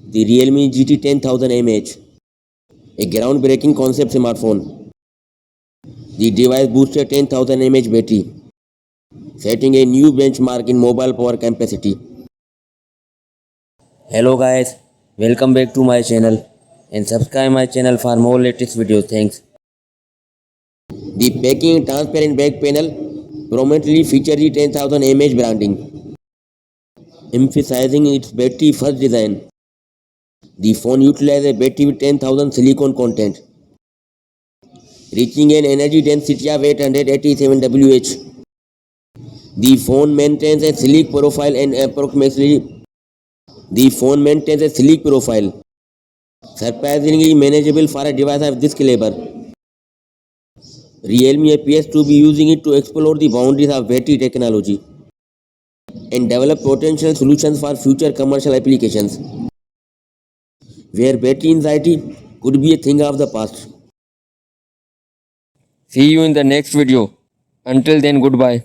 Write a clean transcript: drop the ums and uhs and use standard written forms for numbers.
The Realme GT 10000 mAh, a groundbreaking concept smartphone. The device boasts a 10,000 mAh battery, setting a new benchmark in mobile power capacity. Hello guys, welcome back to my channel and subscribe my channel for more latest videos. Thanks. The packing transparent back panel prominently features the 10,000 mAh branding, emphasizing its battery first design. The phone utilizes a battery with 10,000 silicon content, reaching an energy density of 887 Wh. The phone maintains a sleek profile and surprisingly manageable for a device of this caliber. Realme appears to be using it to explore the boundaries of battery technology and develop potential solutions for future commercial applications, where battery anxiety could be a thing of the past. See you in the next video. Until then, goodbye.